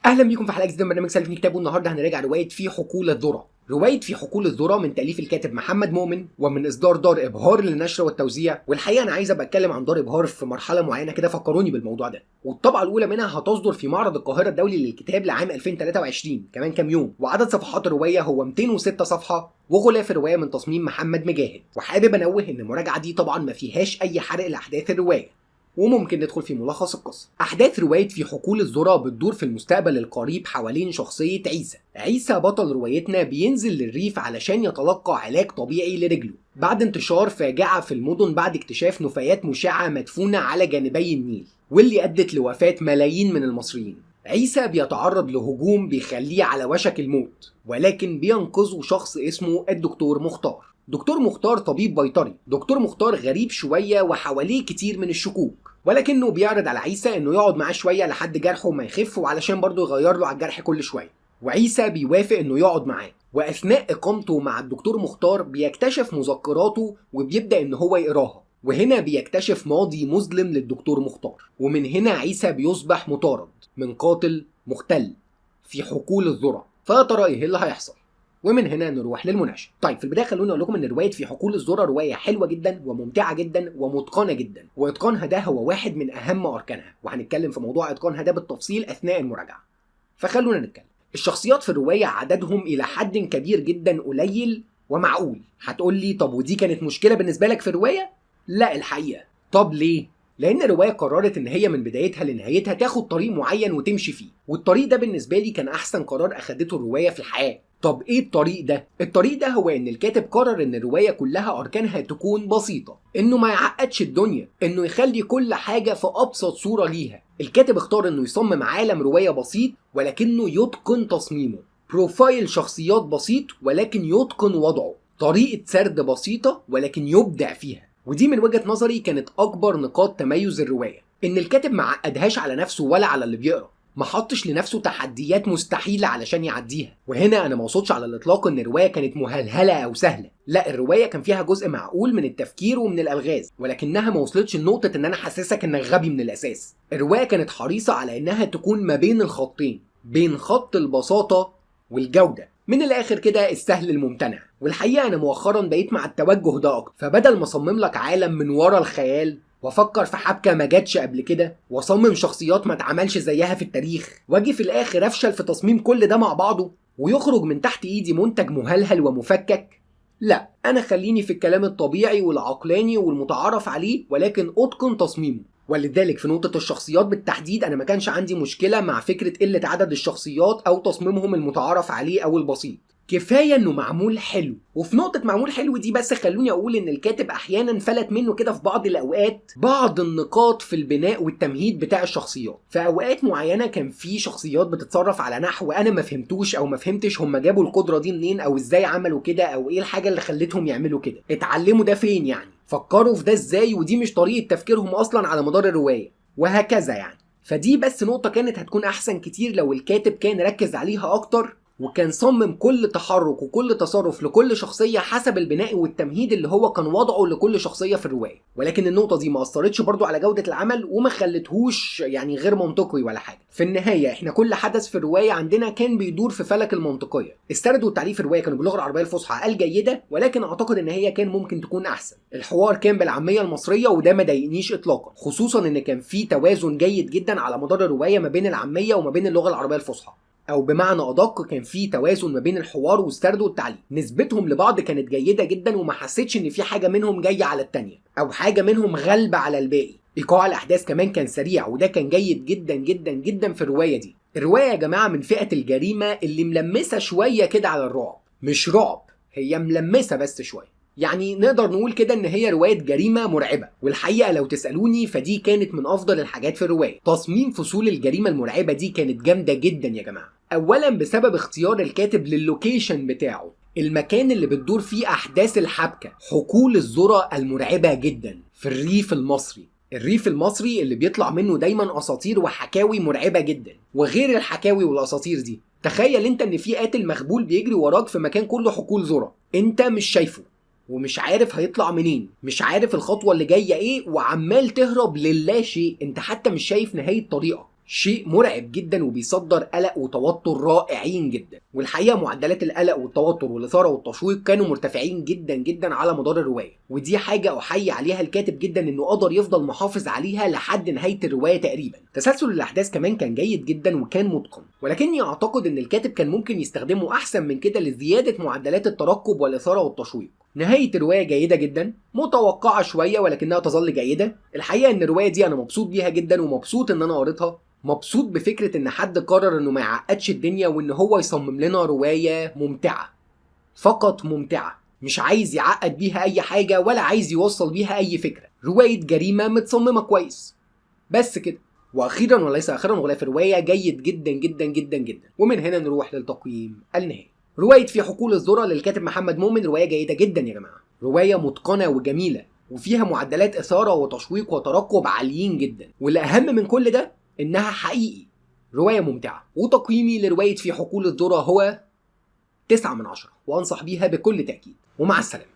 اهلا بيكم في حلقه جديده من برنامج سالف كتاب. والنهارده هنراجع روايه في حقول الذره. روايه في حقول الذره من تاليف الكاتب محمد مؤمن ومن اصدار دار ابهار للنشر والتوزيع. والحقيقه انا عايز ابقى اتكلم عن دار ابهار في مرحله معينه كده، فكروني بالموضوع ده. والطبعه الاولى منها هتصدر في معرض القاهره الدولي للكتاب لعام 2023 كمان كام يوم. وعدد صفحات الروايه هو 206 صفحه، وغلاف الروايه من تصميم محمد مجاهد. وحابب انوه ان المراجعه دي طبعا ما فيهاش اي حرق لاحداث الروايه، وممكن ندخل في ملخص القصة. أحداث رواية في حقول الذرة بتدور في المستقبل القريب حوالين شخصية عيسى. عيسى بطل روايتنا بينزل للريف علشان يتلقى علاج طبيعي لرجله بعد انتشار فاجعة في المدن بعد اكتشاف نفايات مشعة مدفونة على جانبي النيل، واللي أدت لوفاة ملايين من المصريين. عيسى بيتعرض لهجوم بيخليه على وشك الموت، ولكن بينقذه شخص اسمه الدكتور مختار. دكتور مختار طبيب بيطري. دكتور مختار غريب شوية وحواليه كتير من الشكوك، ولكنه بيعرض على عيسى انه يقعد معاه شوية لحد جرحه ما يخف، وعلشان برضه يغير له على الجرح كل شوية. وعيسى بيوافق انه يقعد معاه، واثناء اقامته مع الدكتور مختار بيكتشف مذكراته وبيبدأ ان هو يقراها. وهنا بيكتشف ماضي مظلم للدكتور مختار، ومن هنا عيسى بيصبح مطارد من قاتل مختل في حقول الذرة. فيا ترى ايه اللي هيحصل؟ ومن هنا نروح للمناقشه. طيب في البدايه خلوني اقول لكم ان روايه في حقول الذره روايه حلوه جدا وممتعه جدا ومتقنه جدا، واتقانها ده هو واحد من اهم اركانها، وهنتكلم في موضوع اتقانها ده بالتفصيل اثناء المراجعه. فخلونا نتكلم. الشخصيات في الروايه عددهم الى حد كبير جدا قليل ومعقول. هتقول لي طب ودي كانت مشكله بالنسبه لك في الروايه؟ لا الحقيقه. طب ليه؟ لأن الرواية قررت إن هي من بدايتها لنهايتها تاخد طريق معين وتمشي فيه، والطريق ده بالنسبة لي كان أحسن قرار أخدته الرواية في الحياة. طب إيه الطريق ده؟ الطريق ده هو إن الكاتب قرر إن الرواية كلها أركانها تكون بسيطة، إنه ما يعقدش الدنيا، إنه يخلي كل حاجة في أبسط صورة ليها. الكاتب اختار إنه يصمم عالم رواية بسيط ولكنه يتقن تصميمه، بروفايل شخصيات بسيط ولكن يتقن وضعه، طريقة سرد بسيطة ولكن يبدع فيها. ودي من وجهة نظري كانت أكبر نقاط تميز الرواية، إن الكاتب ما عقدهاش على نفسه ولا على اللي بيقرأ، ما حطش لنفسه تحديات مستحيلة علشان يعديها. وهنا أنا ما اقصدش على الإطلاق إن الرواية كانت مهلهلة أو سهلة، لا، الرواية كان فيها جزء معقول من التفكير ومن الألغاز، ولكنها ما وصلتش لنقطة إن أنا حسسك إنك غبي من الأساس. الرواية كانت حريصة على إنها تكون ما بين الخطين، بين خط البساطة والجودة، من الاخر كده السهل الممتنع. والحقيقه انا مؤخرا بقيت مع التوجه ده اكتر، فبدل ما اصمم لك عالم من ورا الخيال وافكر في حبكه ما جاتش قبل كده، واصمم شخصيات ما اتعملش زيها في التاريخ، واجي في الاخر افشل في تصميم كل ده مع بعضه ويخرج من تحت ايدي منتج مهلهل ومفكك، لا، انا خليني في الكلام الطبيعي والعقلاني والمتعارف عليه ولكن اتقن تصميمه. ولذلك في نقطة الشخصيات بالتحديد أنا ما كانش عندي مشكلة مع فكرة قلة عدد الشخصيات أو تصميمهم المتعارف عليه أو البسيط، كفاية إنه معمول حلو. وفي نقطة معمول حلو دي بس خلوني أقول إن الكاتب أحيانا فلت منه كده في بعض الأوقات بعض النقاط في البناء والتمهيد بتاع الشخصيات. في أوقات معينة كان في شخصيات بتتصرف على نحو أنا ما فهمتوش أو ما فهمتش هم جابوا القدرة دي منين، أو إزاي عملوا كده، أو إيه الحاجة اللي خلتهم يعملوا كده، اتعلموا ده فين يعني، فكروا في ده ازاي، ودي مش طريقة تفكيرهم اصلا على مدار الرواية، وهكذا يعني. فدي بس نقطة كانت هتكون احسن كتير لو الكاتب كان ركز عليها اكتر، وكان صمم كل تحرك وكل تصرف لكل شخصية حسب البناء والتمهيد اللي هو كان وضعه لكل شخصية في الرواية. ولكن النقطة دي ما أثرتش برضو على جودة العمل وما خلتهوش يعني غير منطقي ولا حاجة. في النهاية احنا كل حدث في الرواية عندنا كان بيدور في فلك المنطقية. السرد والتعريف في الرواية كانوا باللغة العربية الفصحى الجيدة، ولكن أعتقد إن هي كان ممكن تكون أحسن. الحوار كان بالعامية المصرية وده ما ضايقنيش إطلاقا، خصوصا إن كان في توازن جيد جدا على مدار الرواية ما بين العامية وما بين اللغة العربية الفصحى، او بمعنى ادق كان في توازن ما بين الحوار والسرد والتعليم. نسبتهم لبعض كانت جيده جدا وما حسيتش ان في حاجه منهم جايه على التانية او حاجه منهم غالبه على الباقي. ايقاع الاحداث كمان كان سريع وده كان جيد جدا جدا جدا في الروايه دي. الروايه يا جماعه من فئه الجريمه اللي ملمسه شويه كده على الرعب، مش رعب، هي ملمسه بس شويه، يعني نقدر نقول كده ان هي رواية جريمة مرعبة. والحقيقة لو تسألوني فدي كانت من افضل الحاجات في الرواية. تصميم فصول الجريمة المرعبة دي كانت جامدة جدا يا جماعة، اولا بسبب اختيار الكاتب للوكيشن بتاعه، المكان اللي بتدور فيه احداث الحبكة، حقول الذرة المرعبة جدا في الريف المصري. الريف المصري اللي بيطلع منه دايما اساطير وحكاوي مرعبة جدا. وغير الحكاوي والاساطير دي، تخيل انت ان في قاتل مخبول بيجري وراك في مكان كله حقول ذرة، انت مش شايفه ومش عارف هيطلع منين، مش عارف الخطوة اللي جاية ايه، وعمال تهرب للا شيء، انت حتى مش شايف نهاية طريقك. شيء مرعب جدا وبيصدر قلق وتوتر رائعين جدا. والحقيقه معدلات القلق والتوتر والاثاره والتشويق كانوا مرتفعين جدا جدا على مدار الروايه، ودي حاجه احيي عليها الكاتب جدا انه قدر يفضل محافظ عليها لحد نهايه الروايه تقريبا. تسلسل الاحداث كمان كان جيد جدا وكان متقن، ولكني اعتقد ان الكاتب كان ممكن يستخدمه احسن من كده لزياده معدلات الترقب والاثاره والتشويق. نهايه الروايه جيده جدا، متوقعه شويه ولكنها تظل جيده. الحقيقه ان الروايه دي انا مبسوط بيها جدا ومبسوط ان انا قريتها، مبسوط بفكرة ان حد قرر انه ما يعقدش الدنيا وان هو يصمم لنا رواية ممتعة، فقط ممتعة، مش عايز يعقد بيها اي حاجة ولا عايز يوصل بيها اي فكرة. رواية جريمة متصممة كويس بس كده. واخيرا وليس اخيرا غلاف الرواية جيد جدا جدا جدا جدا. ومن هنا نروح للتقييم النهائي. رواية في حقول الذرة للكاتب محمد مؤمن رواية جيدة جدا يا جماعة، رواية متقنة وجميلة وفيها معدلات اثارة وتشويق وترقب عاليين جدا، والاهم من كل ده انها حقيقي رواية ممتعة. وتقييمي لرواية في حقول الذرة هو 9/10، وانصح بيها بكل تأكيد. ومع السلامة.